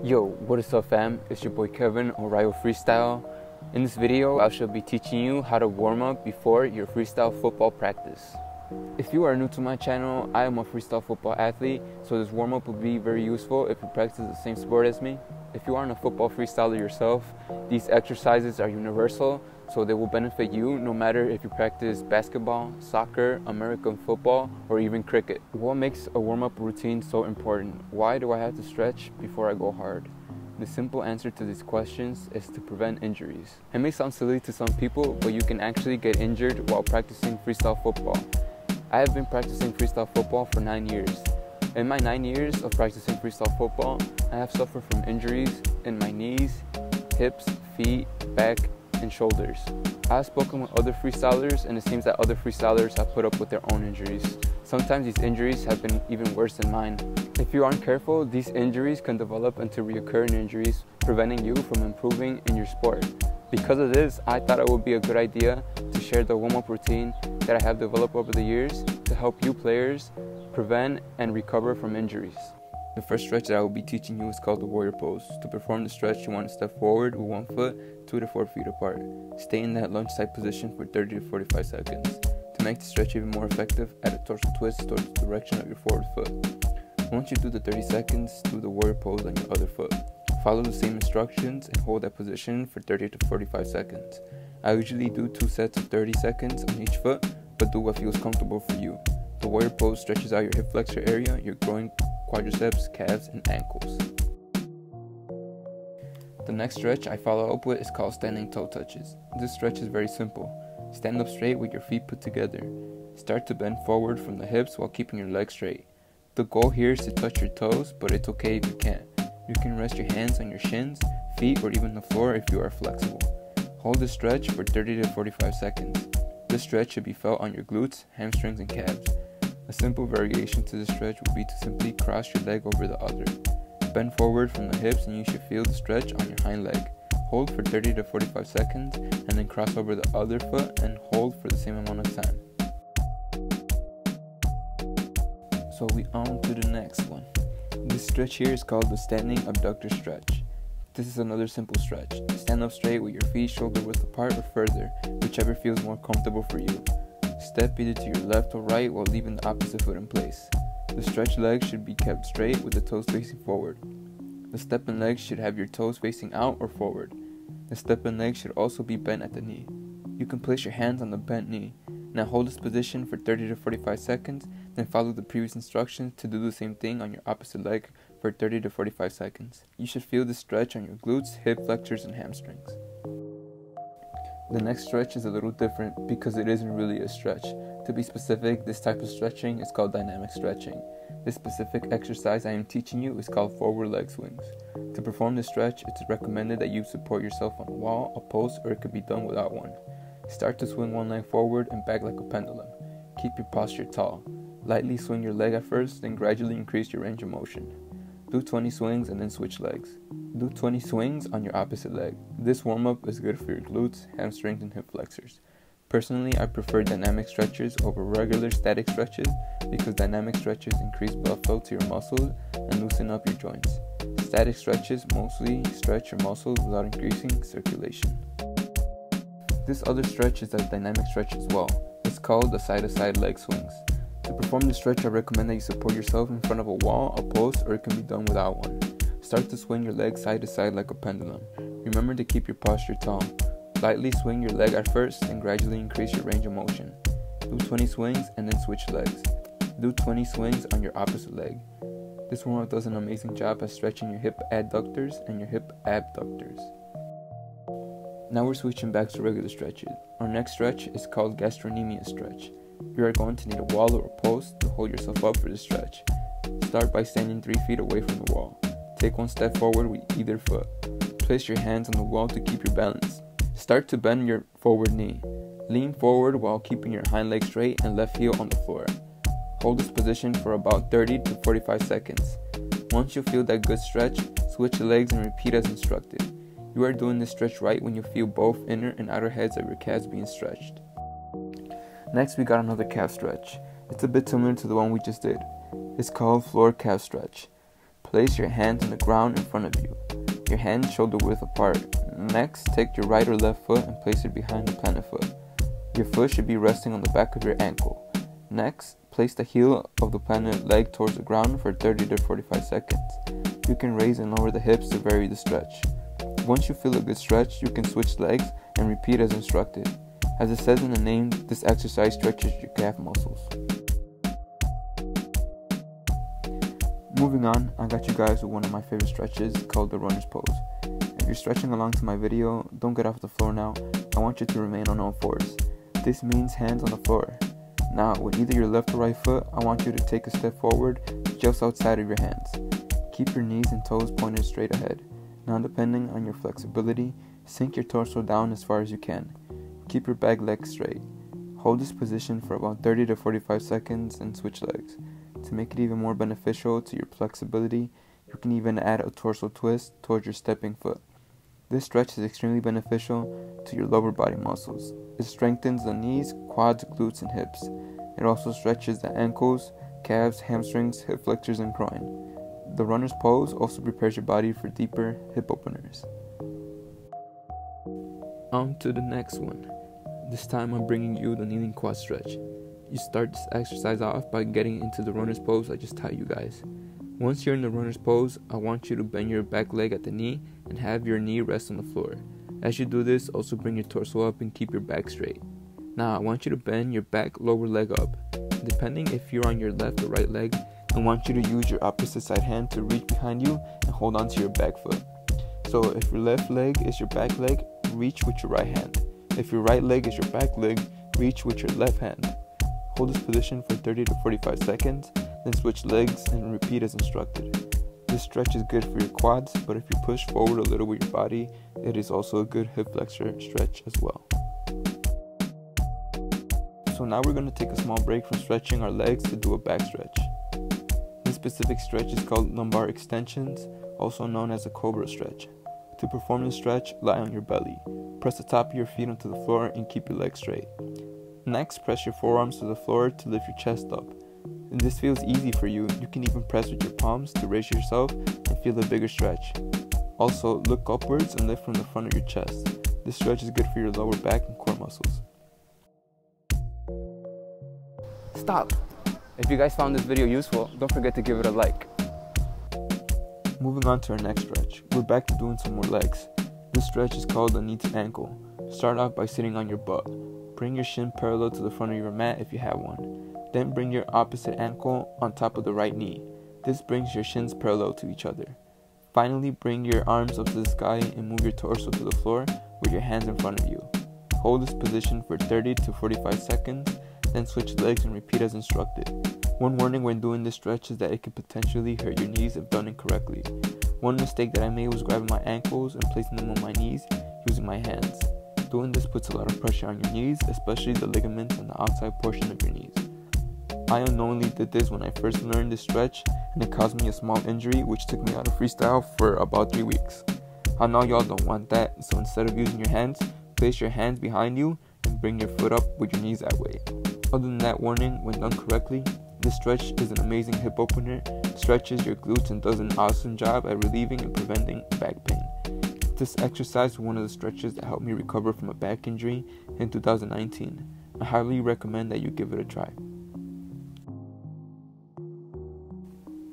Yo, what is up fam? It's your boy Kevin on Rayo Freestyle. In this video, I shall be teaching you how to warm up before your freestyle football practice. If you are new to my channel, I am a freestyle football athlete, so this warm up will be very useful if you practice the same sport as me. If you aren't a football freestyler yourself, these exercises are universal, so they will benefit you no matter if you practice basketball, soccer, American football, or even cricket. What makes a warm-up routine so important? Why do I have to stretch before I go hard? The simple answer to these questions is to prevent injuries. It may sound silly to some people, but you can actually get injured while practicing freestyle football. I have been practicing freestyle football for 9 years. In my 9 years of practicing freestyle football, I have suffered from injuries in my knees, hips, feet, back, and shoulders. I have spoken with other freestylers, and it seems that other freestylers have put up with their own injuries. Sometimes these injuries have been even worse than mine. If you aren't careful, these injuries can develop into recurring injuries, preventing you from improving in your sport. Because of this, I thought it would be a good idea to share the warm-up routine that I have developed over the years to help you players prevent and recover from injuries. The first stretch that I will be teaching you is called the warrior pose. To perform the stretch, you want to step forward with one foot 2 to 4 feet apart. Stay in that lunge type position for 30 to 45 seconds. To make the stretch even more effective, add a torso twist towards the direction of your forward foot. Once you do the 30 seconds, do the warrior pose on your other foot. Follow the same instructions and hold that position for 30 to 45 seconds. I usually do 2 sets of 30 seconds on each foot, but do what feels comfortable for you. The warrior pose stretches out your hip flexor area, your groin, quadriceps, calves, and ankles. The next stretch I follow up with is called standing toe touches. This stretch is very simple. Stand up straight with your feet put together. Start to bend forward from the hips while keeping your legs straight. The goal here is to touch your toes, but it's okay if you can't. You can rest your hands on your shins, feet, or even the floor if you are flexible. Hold the stretch for 30 to 45 seconds. This stretch should be felt on your glutes, hamstrings, and calves. A simple variation to this stretch would be to simply cross your leg over the other. Bend forward from the hips and you should feel the stretch on your hind leg. Hold for 30 to 45 seconds and then cross over the other foot and hold for the same amount of time. So we on to the next one. This stretch here is called the standing abductor stretch. This is another simple stretch. Stand up straight with your feet shoulder width apart or further, whichever feels more comfortable for you. Step either to your left or right while leaving the opposite foot in place. The stretched legs should be kept straight with the toes facing forward. The step-in legs should have your toes facing out or forward. The step-in legs should also be bent at the knee. You can place your hands on the bent knee. Now hold this position for 30 to 45 seconds, then follow the previous instructions to do the same thing on your opposite leg for 30 to 45 seconds. You should feel the stretch on your glutes, hip flexors, and hamstrings. The next stretch is a little different because it isn't really a stretch. To be specific, this type of stretching is called dynamic stretching. This specific exercise I am teaching you is called forward leg swings. To perform this stretch, it's recommended that you support yourself on a wall, a post, or it could be done without one. Start to swing one leg forward and back like a pendulum. Keep your posture tall. Lightly swing your leg at first, then gradually increase your range of motion. Do 20 swings and then switch legs. Do 20 swings on your opposite leg. This warm-up is good for your glutes, hamstrings, and hip flexors. Personally, I prefer dynamic stretches over regular static stretches because dynamic stretches increase blood flow to your muscles and loosen up your joints. Static stretches mostly stretch your muscles without increasing circulation. This other stretch is a dynamic stretch as well. It's called the side-to-side leg swings. To perform this stretch, I recommend that you support yourself in front of a wall, a post, or it can be done without one. Start to swing your leg side to side like a pendulum. Remember to keep your posture tall. Lightly swing your leg at first and gradually increase your range of motion. Do 20 swings and then switch legs. Do 20 swings on your opposite leg. This warm-up does an amazing job at stretching your hip adductors and your hip abductors. Now we're switching back to regular stretches. Our next stretch is called gastrocnemius stretch. You are going to need a wall or a post to hold yourself up for this stretch. Start by standing 3 feet away from the wall. Take one step forward with either foot. Place your hands on the wall to keep your balance. Start to bend your forward knee. Lean forward while keeping your hind leg straight and left heel on the floor. Hold this position for about 30 to 45 seconds. Once you feel that good stretch, switch legs and repeat as instructed. You are doing this stretch right when you feel both inner and outer heads of your calves being stretched. Next, we got another calf stretch. It's a bit similar to the one we just did. It's called floor calf stretch. Place your hands on the ground in front of you, your hands shoulder width apart. Next, take your right or left foot and place it behind the planted foot. Your foot should be resting on the back of your ankle. Next, place the heel of the planted leg towards the ground for 30 to 45 seconds. You can raise and lower the hips to vary the stretch. Once you feel a good stretch, you can switch legs and repeat as instructed. As it says in the name, this exercise stretches your calf muscles. Moving on, I got you guys with one of my favorite stretches called the runner's pose. If you're stretching along to my video, don't get off the floor now. I want you to remain on all fours. This means hands on the floor. Now, with either your left or right foot, I want you to take a step forward just outside of your hands. Keep your knees and toes pointed straight ahead. Now, depending on your flexibility, sink your torso down as far as you can. Keep your back leg straight. Hold this position for about 30 to 45 seconds and switch legs. To make it even more beneficial to your flexibility, you can even add a torso twist towards your stepping foot. This stretch is extremely beneficial to your lower body muscles. It strengthens the knees, quads, glutes, and hips. It also stretches the ankles, calves, hamstrings, hip flexors, and groin. The runner's pose also prepares your body for deeper hip openers. On to the next one. This time I'm bringing you the kneeling quad stretch. You start this exercise off by getting into the runner's pose I just taught you guys. Once you're in the runner's pose, I want you to bend your back leg at the knee and have your knee rest on the floor. As you do this, also bring your torso up and keep your back straight. Now I want you to bend your back lower leg up. Depending if you're on your left or right leg, I want you to use your opposite side hand to reach behind you and hold on to your back foot. So if your left leg is your back leg, reach with your right hand. If your right leg is your back leg, reach with your left hand. Hold this position for 30 to 45 seconds, then switch legs and repeat as instructed. This stretch is good for your quads, but if you push forward a little with your body, it is also a good hip flexor stretch as well. So now we're going to take a small break from stretching our legs to do a back stretch. This specific stretch is called lumbar extensions, also known as a cobra stretch. To perform this stretch, lie on your belly. Press the top of your feet onto the floor and keep your legs straight. Next, press your forearms to the floor to lift your chest up. If this feels easy for you, you can even press with your palms to raise yourself and feel a bigger stretch. Also, look upwards and lift from the front of your chest. This stretch is good for your lower back and core muscles. Stop! If you guys found this video useful, don't forget to give it a like. Moving on to our next stretch, we're back to doing some more legs. This stretch is called the knee to ankle. Start off by sitting on your butt. Bring your shin parallel to the front of your mat if you have one. Then bring your opposite ankle on top of the right knee. This brings your shins parallel to each other. Finally, bring your arms up to the sky and move your torso to the floor with your hands in front of you. Hold this position for 30 to 45 seconds, then switch legs and repeat as instructed. One warning when doing this stretch is that it could potentially hurt your knees if done incorrectly. One mistake that I made was grabbing my ankles and placing them on my knees using my hands. Doing this puts a lot of pressure on your knees, especially the ligaments on the outside portion of your knees. I unknowingly did this when I first learned this stretch, and it caused me a small injury which took me out of freestyle for about 3 weeks. I know y'all don't want that, so instead of using your hands, place your hands behind you and bring your foot up with your knees that way. Other than that warning, when done correctly, this stretch is an amazing hip opener, stretches your glutes and does an awesome job at relieving and preventing back pain. This exercise was one of the stretches that helped me recover from a back injury in 2019. I highly recommend that you give it a try.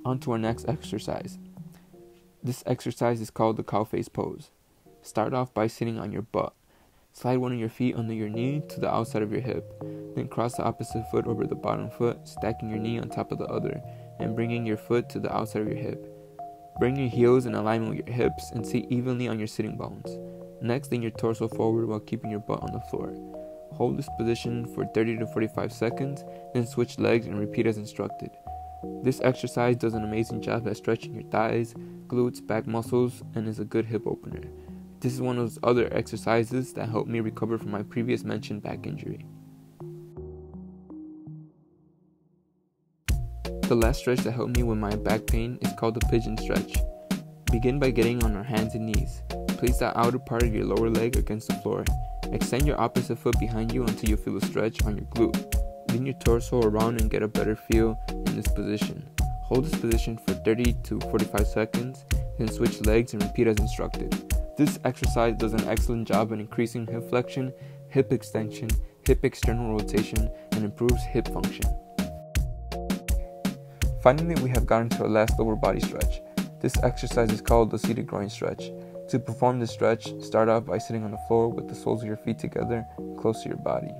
On to our next exercise. This exercise is called the cow face pose. Start off by sitting on your butt. Slide one of your feet under your knee to the outside of your hip. Then cross the opposite foot over the bottom foot, stacking your knee on top of the other, and bringing your foot to the outside of your hip. Bring your heels in alignment with your hips and sit evenly on your sitting bones. Next, lean your torso forward while keeping your butt on the floor. Hold this position for 30 to 45 seconds, then switch legs and repeat as instructed. This exercise does an amazing job at stretching your thighs, glutes, back muscles, and is a good hip opener. This is one of those other exercises that helped me recover from my previous mentioned back injury. The last stretch that helped me with my back pain is called the pigeon stretch. Begin by getting on our hands and knees. Place the outer part of your lower leg against the floor. Extend your opposite foot behind you until you feel a stretch on your glute. Lean your torso around and get a better feel in this position. Hold this position for 30 to 45 seconds, then switch legs and repeat as instructed. This exercise does an excellent job in increasing hip flexion, hip extension, hip external rotation, and improves hip function. Finally, we have gotten to our last lower body stretch. This exercise is called the seated groin stretch. To perform this stretch, start off by sitting on the floor with the soles of your feet together, close to your body.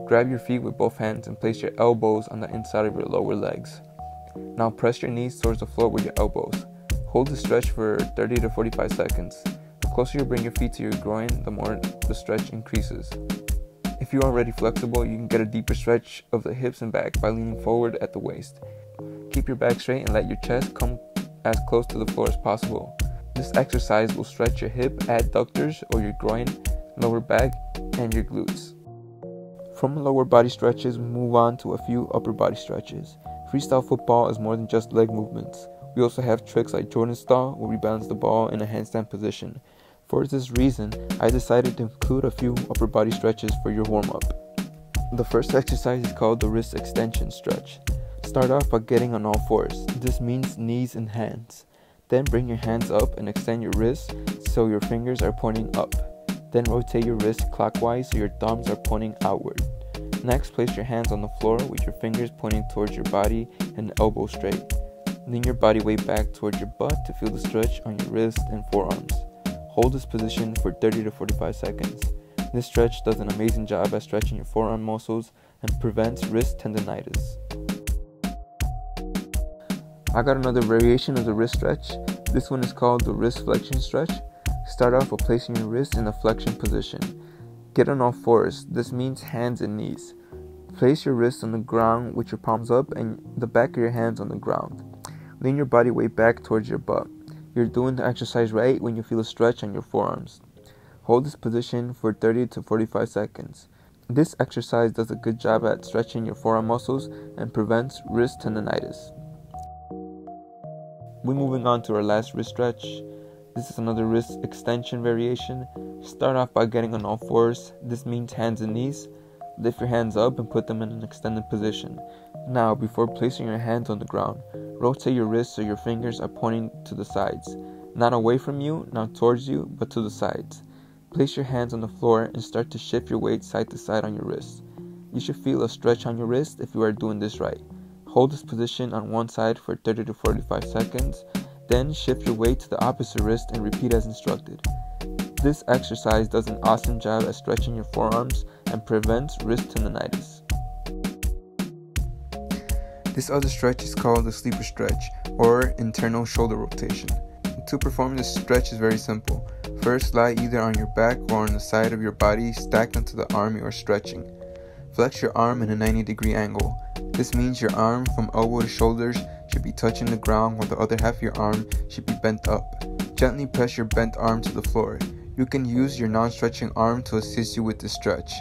Grab your feet with both hands and place your elbows on the inside of your lower legs. Now press your knees towards the floor with your elbows. Hold the stretch for 30 to 45 seconds. The closer you bring your feet to your groin, the more the stretch increases. If you are already flexible, you can get a deeper stretch of the hips and back by leaning forward at the waist. Keep your back straight and let your chest come as close to the floor as possible. This exercise will stretch your hip adductors or your groin, lower back, and your glutes. From lower body stretches, we move on to a few upper body stretches. Freestyle football is more than just leg movements. We also have tricks like Jordan style, where we balance the ball in a handstand position. For this reason, I decided to include a few upper body stretches for your warm-up. The first exercise is called the wrist extension stretch. Start off by getting on all fours. This means knees and hands. Then bring your hands up and extend your wrists so your fingers are pointing up. Then rotate your wrists clockwise so your thumbs are pointing outward. Next, place your hands on the floor with your fingers pointing towards your body and elbows straight. Lean your body weight back towards your butt to feel the stretch on your wrists and forearms. Hold this position for 30 to 45 seconds. This stretch does an amazing job at stretching your forearm muscles and prevents wrist tendonitis. I got another variation of the wrist stretch. This one is called the wrist flexion stretch. Start off with placing your wrist in a flexion position. Get on all fours. This means hands and knees. Place your wrists on the ground with your palms up and the back of your hands on the ground. Lean your body weight back towards your butt. You're doing the exercise right when you feel a stretch on your forearms. Hold this position for 30 to 45 seconds. This exercise does a good job at stretching your forearm muscles and prevents wrist tendonitis. We're moving on to our last wrist stretch. This is another wrist extension variation. Start off by getting on all fours. This means hands and knees. Lift your hands up and put them in an extended position. Now, before placing your hands on the ground, rotate your wrists so your fingers are pointing to the sides. Not away from you, not towards you, but to the sides. Place your hands on the floor and start to shift your weight side to side on your wrists. You should feel a stretch on your wrist if you are doing this right. Hold this position on one side for 30 to 45 seconds, then shift your weight to the opposite wrist and repeat as instructed. This exercise does an awesome job at stretching your forearms and prevents wrist tendonitis. This other stretch is called the sleeper stretch or internal shoulder rotation. To perform this stretch is very simple. First, lie either on your back or on the side of your body stacked onto the arm you are stretching. Flex your arm in a 90-degree angle. This means your arm from elbow to shoulders should be touching the ground while the other half of your arm should be bent up. Gently press your bent arm to the floor. You can use your non-stretching arm to assist you with this stretch.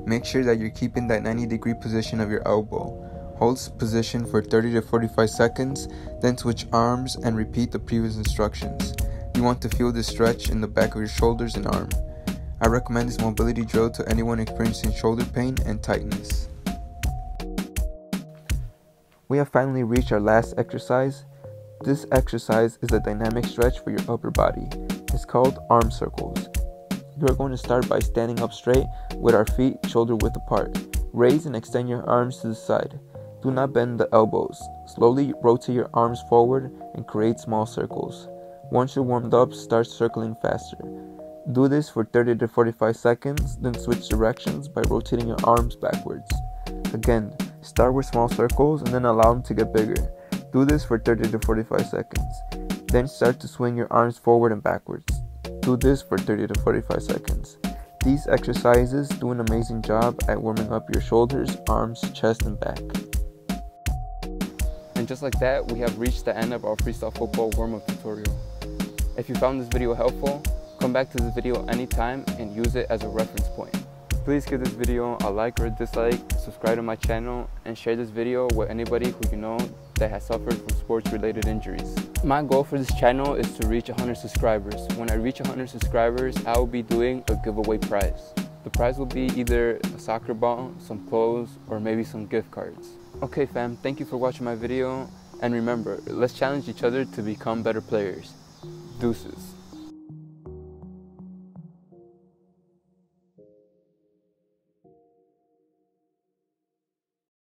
Make sure that you're keeping that 90-degree position of your elbow. Hold this position for 30 to 45 seconds, then switch arms and repeat the previous instructions. You want to feel this stretch in the back of your shoulders and arm. I recommend this mobility drill to anyone experiencing shoulder pain and tightness. We have finally reached our last exercise. This exercise is a dynamic stretch for your upper body. It's called arm circles. You are going to start by standing up straight with our feet shoulder width apart. Raise and extend your arms to the side. Do not bend the elbows. Slowly rotate your arms forward and create small circles. Once you're warmed up, start circling faster. Do this for 30 to 45 seconds, then switch directions by rotating your arms backwards. Again, start with small circles and then allow them to get bigger. Do this for 30 to 45 seconds. Then start to swing your arms forward and backwards. Do this for 30 to 45 seconds. These exercises do an amazing job at warming up your shoulders, arms, chest, and back. And just like that, we have reached the end of our Freestyle Football warm-up tutorial. If you found this video helpful, come back to this video anytime and use it as a reference point. Please give this video a like or a dislike, subscribe to my channel, and share this video with anybody who you know that has suffered from sports-related injuries. My goal for this channel is to reach 100 subscribers. When I reach 100 subscribers, I will be doing a giveaway prize. The prize will be either a soccer ball, some clothes, or maybe some gift cards. Okay fam, thank you for watching my video, And remember, let's challenge each other to become better players. Deuces.